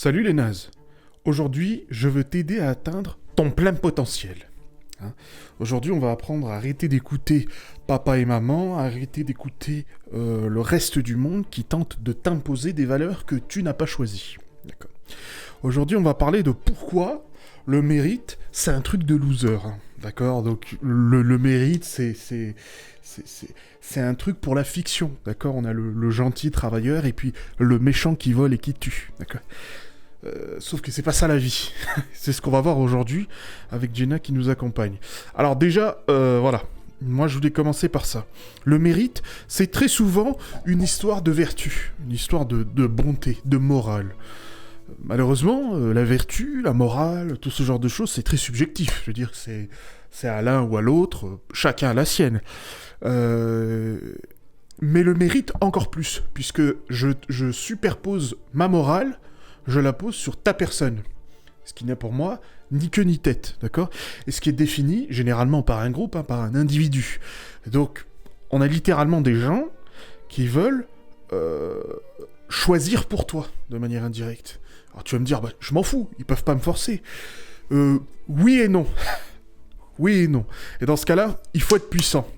Salut les nazes. Aujourd'hui, je veux t'aider à atteindre ton plein potentiel. Aujourd'hui, on va apprendre à arrêter d'écouter papa et maman, à arrêter d'écouter le reste du monde qui tente de t'imposer des valeurs que tu n'as pas choisies. D'accord. Aujourd'hui, on va parler de pourquoi le mérite, c'est un truc de loser. D'accord. Donc, le mérite, c'est un truc pour la fiction. D'accord. On a le gentil travailleur et puis le méchant qui vole et qui tue. D'accord. Sauf que c'est pas ça la vie. C'est ce qu'on va voir aujourd'hui avec Jenna qui nous accompagne. Alors déjà, voilà. Moi, je voulais commencer par ça. Le mérite, c'est très souvent une histoire de vertu, une histoire de bonté, de morale. Malheureusement, la vertu, la morale, tout ce genre de choses, c'est très subjectif. Je veux dire que c'est à l'un ou à l'autre, chacun a la sienne. Mais le mérite encore plus, puisque je superpose ma morale, je la pose sur ta personne. Ce qui n'a pour moi ni queue ni tête, d'accord ? Et ce qui est défini généralement par un groupe, par un individu. Donc, on a littéralement des gens qui veulent choisir pour toi, de manière indirecte. Alors tu vas me dire, je m'en fous, ils peuvent pas me forcer. Oui et non. Oui et non. Et dans ce cas-là, il faut être puissant.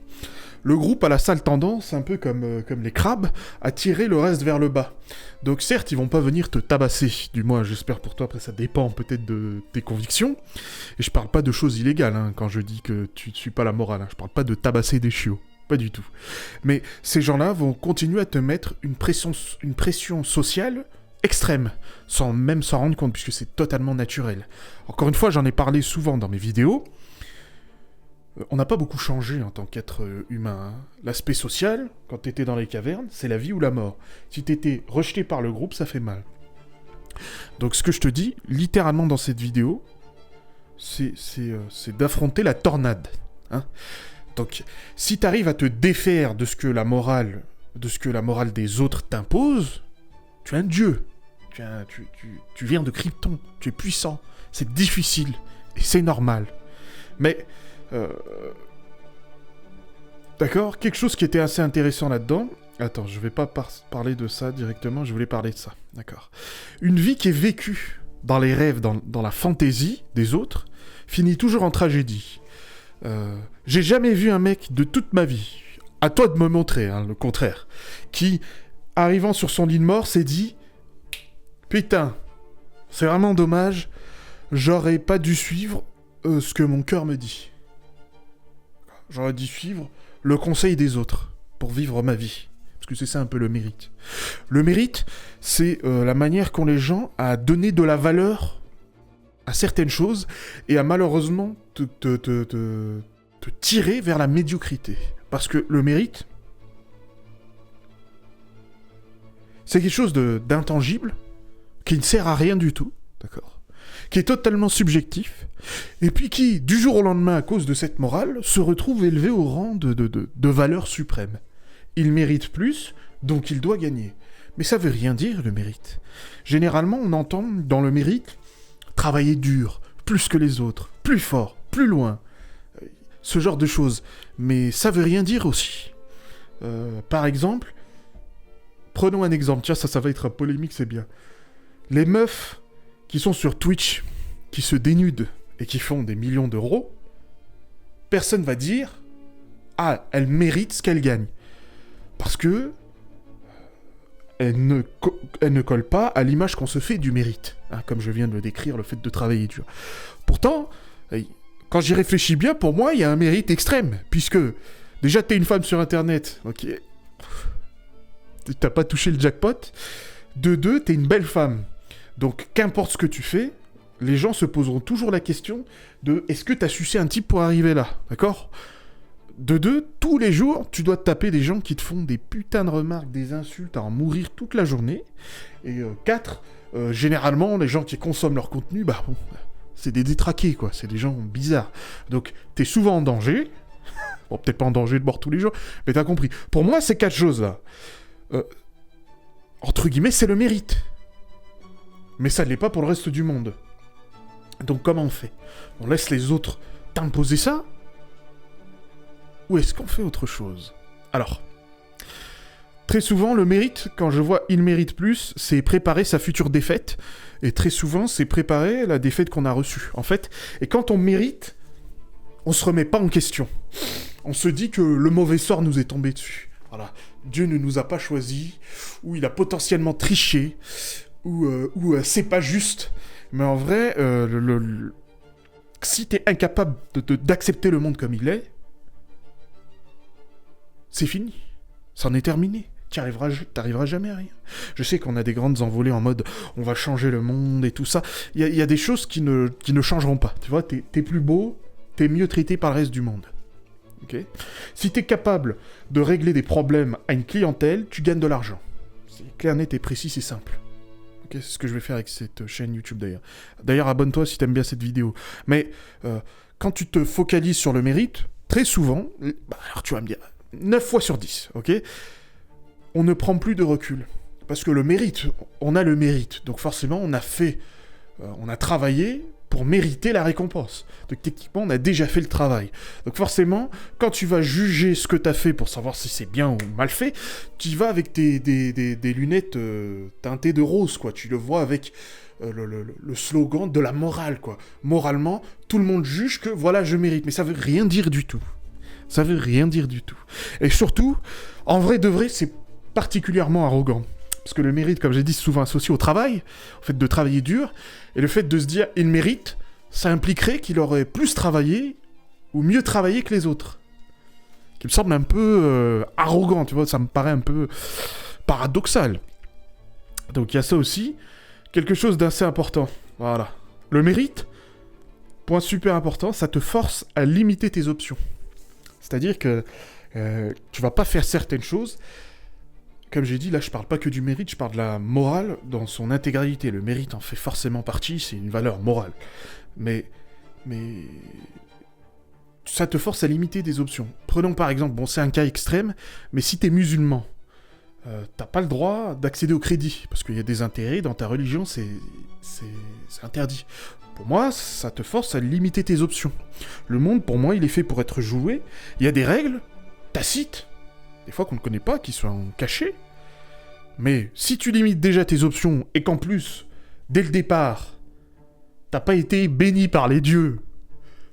Le groupe a la sale tendance, un peu comme les crabes, à tirer le reste vers le bas. Donc certes, ils vont pas venir te tabasser, du moins j'espère pour toi, après ça dépend peut-être de tes convictions. Et je parle pas de choses illégales, quand je dis que tu ne suis pas la morale, je parle pas de tabasser des chiots, pas du tout. Mais ces gens-là vont continuer à te mettre une pression sociale extrême, sans même s'en rendre compte, puisque c'est totalement naturel. Encore une fois, j'en ai parlé souvent dans mes vidéos. On n'a pas beaucoup changé en tant qu'être humain. L'aspect social, quand t'étais dans les cavernes, c'est la vie ou la mort. Si t'étais rejeté par le groupe, ça fait mal. Donc ce que je te dis, littéralement dans cette vidéo, c'est d'affronter la tornade. Donc si t'arrives à te défaire de ce que la morale des autres t'impose, tu es un dieu. Tu viens de Krypton, tu es puissant. C'est difficile, et c'est normal. Mais... D'accord, quelque chose qui était assez intéressant là-dedans. Attends, je vais pas parler de ça directement, je voulais parler de ça. D'accord. Une vie qui est vécue dans les rêves, dans la fantaisie des autres, finit toujours en tragédie. J'ai jamais vu un mec de toute ma vie, à toi de me montrer, le contraire, qui, arrivant sur son lit de mort, s'est dit « Putain, c'est vraiment dommage, j'aurais pas dû suivre ce que mon cœur me dit. » J'aurais dû suivre le conseil des autres pour vivre ma vie. Parce que c'est ça un peu le mérite. Le mérite, c'est la manière qu'ont les gens à donner de la valeur à certaines choses et à malheureusement te tirer vers la médiocrité. Parce que le mérite, c'est quelque chose d'intangible qui ne sert à rien du tout. D'accord ? Qui est totalement subjectif, et puis qui, du jour au lendemain, à cause de cette morale, se retrouve élevé au rang de valeur suprême. Il mérite plus, donc il doit gagner. Mais ça veut rien dire, le mérite. Généralement, on entend dans le mérite travailler dur, plus que les autres, plus fort, plus loin, ce genre de choses. Mais ça veut rien dire aussi. Par exemple, prenons un exemple, tiens, ça va être polémique, c'est bien. Les meufs qui sont sur Twitch, qui se dénudent et qui font des millions d'euros, personne va dire « Ah, elle mérite ce qu'elle gagne. » Parce que elle ne colle pas à l'image qu'on se fait du mérite. Comme je viens de le décrire, le fait de travailler dur. Pourtant, quand j'y réfléchis bien, pour moi, il y a un mérite extrême. Puisque, déjà, t'es une femme sur Internet. Ok. T'as pas touché le jackpot. De deux, t'es une belle femme. Donc, qu'importe ce que tu fais, les gens se poseront toujours la question de « Est-ce que t'as sucé un type pour arriver là ?» D'accord ? De deux, tous les jours, tu dois te taper des gens qui te font des putains de remarques, des insultes, à en mourir toute la journée. Et quatre, généralement, les gens qui consomment leur contenu, c'est des détraqués, quoi. C'est des gens bizarres. Donc, t'es souvent en danger. Bon, peut-être pas en danger de mort tous les jours, mais t'as compris. Pour moi, ces quatre choses-là, entre guillemets, c'est le mérite. Mais ça ne l'est pas pour le reste du monde. Donc comment on fait ? On laisse les autres t'imposer ça ? Ou est-ce qu'on fait autre chose ? Alors, très souvent, le mérite, quand je vois il mérite plus, c'est préparer sa future défaite. Et très souvent, c'est préparer la défaite qu'on a reçue, en fait. Et quand on mérite, on se remet pas en question. On se dit que le mauvais sort nous est tombé dessus. Voilà. Dieu ne nous a pas choisis, ou il a potentiellement triché, ou c'est pas juste. Mais en vrai, si t'es incapable d'accepter le monde comme il est, c'est fini. C'en est terminé. T'arriveras jamais à rien. Je sais qu'on a des grandes envolées en mode on va changer le monde et tout ça. Il y a des choses qui ne changeront pas. Tu vois, t'es plus beau, t'es mieux traité par le reste du monde. Okay. Si t'es capable de régler des problèmes à une clientèle, tu gagnes de l'argent. C'est clair, net et précis, c'est simple. Okay, c'est ce que je vais faire avec cette chaîne YouTube d'ailleurs. D'ailleurs, abonne-toi si t'aimes bien cette vidéo. Mais quand tu te focalises sur le mérite, très souvent, alors tu vas me dire, 9 fois sur 10, ok, on ne prend plus de recul. Parce que le mérite, on a le mérite. Donc forcément, on a travaillé pour mériter la récompense. Donc techniquement, on a déjà fait le travail. Donc forcément, quand tu vas juger ce que tu as fait pour savoir si c'est bien ou mal fait, tu y vas avec des lunettes teintées de rose, quoi. Tu le vois avec le slogan de la morale, quoi. Moralement, tout le monde juge que voilà, je mérite. Mais ça veut rien dire du tout. Ça veut rien dire du tout. Et surtout, en vrai de vrai, c'est particulièrement arrogant. Parce que le mérite, comme j'ai dit, c'est souvent associé au travail, au fait de travailler dur, et le fait de se dire « il mérite », ça impliquerait qu'il aurait plus travaillé, ou mieux travaillé que les autres. Qui me semble un peu arrogant, tu vois, ça me paraît un peu paradoxal. Donc il y a ça aussi, quelque chose d'assez important, voilà. Le mérite, point super important, ça te force à limiter tes options. C'est-à-dire que tu vas pas faire certaines choses. Comme j'ai dit, là, je parle pas que du mérite, je parle de la morale dans son intégralité. Le mérite en fait forcément partie, c'est une valeur morale. Mais ça te force à limiter des options. Prenons par exemple, bon, c'est un cas extrême, mais si t'es musulman, t'as pas le droit d'accéder au crédit, parce qu'il y a des intérêts, dans ta religion, c'est interdit. Pour moi, ça te force à limiter tes options. Le monde, pour moi, il est fait pour être joué. Il y a des règles tacites, des fois qu'on ne connaît pas, qui sont cachées. Mais si tu limites déjà tes options, et qu'en plus, dès le départ, t'as pas été béni par les dieux,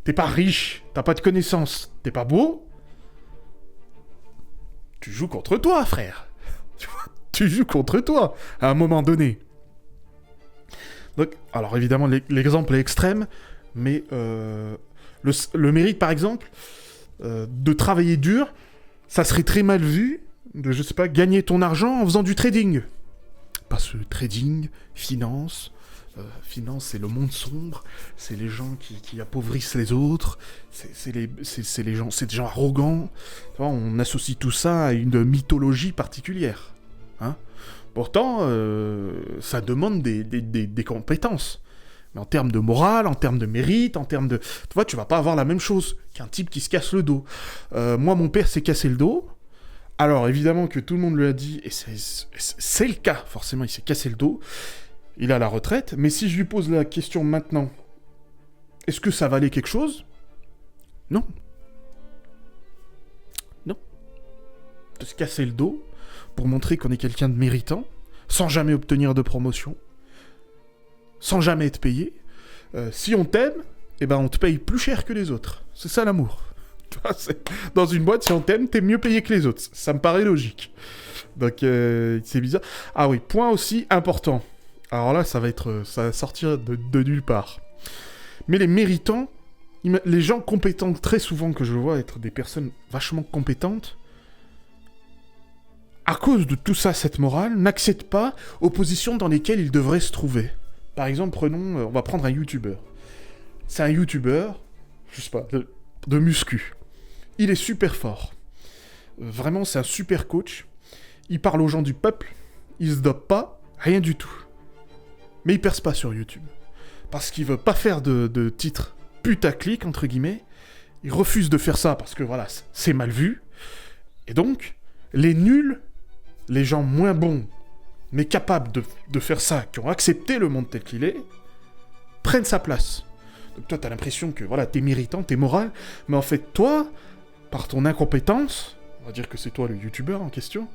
t'es pas riche, t'as pas de connaissances, t'es pas beau, tu joues contre toi, frère. Tu joues contre toi, à un moment donné. Donc, alors évidemment, l'exemple est extrême, mais le mérite, par exemple, de travailler dur, ça serait très mal vu de, je sais pas, gagner ton argent en faisant du trading. Parce que trading, finance, c'est le monde sombre, c'est les gens qui appauvrissent les autres, c'est des gens arrogants. Tu vois, on associe tout ça à une mythologie particulière. Hein. Pourtant, ça demande des compétences. Mais en termes de morale, en termes de mérite, en termes de... Tu vois, tu vas pas avoir la même chose qu'un type qui se casse le dos. Moi, mon père s'est cassé le dos. Alors, évidemment que tout le monde lui a dit, et c'est le cas, forcément, il s'est cassé le dos. Il est à la retraite. Mais si je lui pose la question maintenant, est-ce que ça valait quelque chose ? Non. Non. De se casser le dos pour montrer qu'on est quelqu'un de méritant, sans jamais obtenir de promotion, sans jamais être payé. Si on t'aime, eh ben on te paye plus cher que les autres. C'est ça l'amour. Dans une boîte, si on t'aime, t'es mieux payé que les autres. Ça me paraît logique. Donc c'est bizarre. Ah oui, point aussi important. Alors là, ça va sortir de nulle part. Mais les méritants, les gens compétents, très souvent que je vois être des personnes vachement compétentes, à cause de tout ça, cette morale, n'accèdent pas aux positions dans lesquelles ils devraient se trouver. Par exemple, on va prendre un youtubeur. C'est un youtubeur, je sais pas, de muscu. Il est super fort. Vraiment, c'est un super coach. Il parle aux gens du peuple. Il se dope pas, rien du tout. Mais il perce pas sur YouTube. Parce qu'il veut pas faire de titres putaclic, entre guillemets. Il refuse de faire ça parce que, voilà, c'est mal vu. Et donc, les nuls, les gens moins bons, mais capables de faire ça, qui ont accepté le monde tel qu'il est, prennent sa place. Donc toi, t'as l'impression que, voilà, t'es méritant, t'es moral, mais en fait, toi, par ton incompétence, on va dire que c'est toi le youtubeur en question,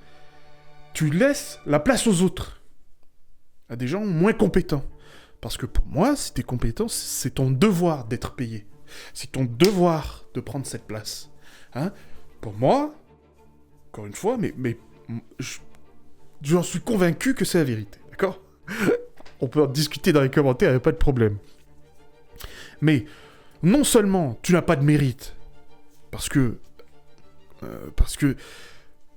tu laisses la place aux autres, à des gens moins compétents. Parce que pour moi, si t'es compétent, c'est ton devoir d'être payé. C'est ton devoir de prendre cette place. Hein? Pour moi, encore une fois, mais j'en suis convaincu que c'est la vérité, d'accord? On peut en discuter dans les commentaires, il n'y a pas de problème. Mais non seulement tu n'as pas de mérite, parce que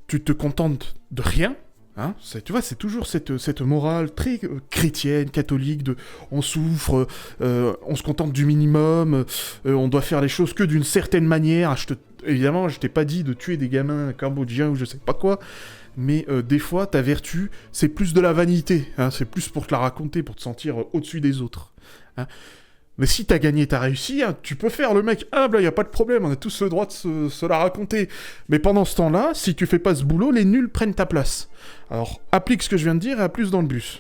tu te contentes de rien, hein, tu vois, c'est toujours cette morale très chrétienne, catholique, de on souffre, on se contente du minimum, on doit faire les choses que d'une certaine manière. Évidemment, je t'ai pas dit de tuer des gamins cambodgiens ou je sais pas quoi, mais des fois, ta vertu, c'est plus de la vanité, hein, c'est plus pour te la raconter, pour te sentir au-dessus des autres. Hein. Mais si t'as gagné, t'as réussi, hein, tu peux faire le mec humble, y a pas de problème, on a tous le droit de se la raconter. Mais pendant ce temps-là, si tu fais pas ce boulot, les nuls prennent ta place. Alors, applique ce que je viens de dire et à plus dans le bus.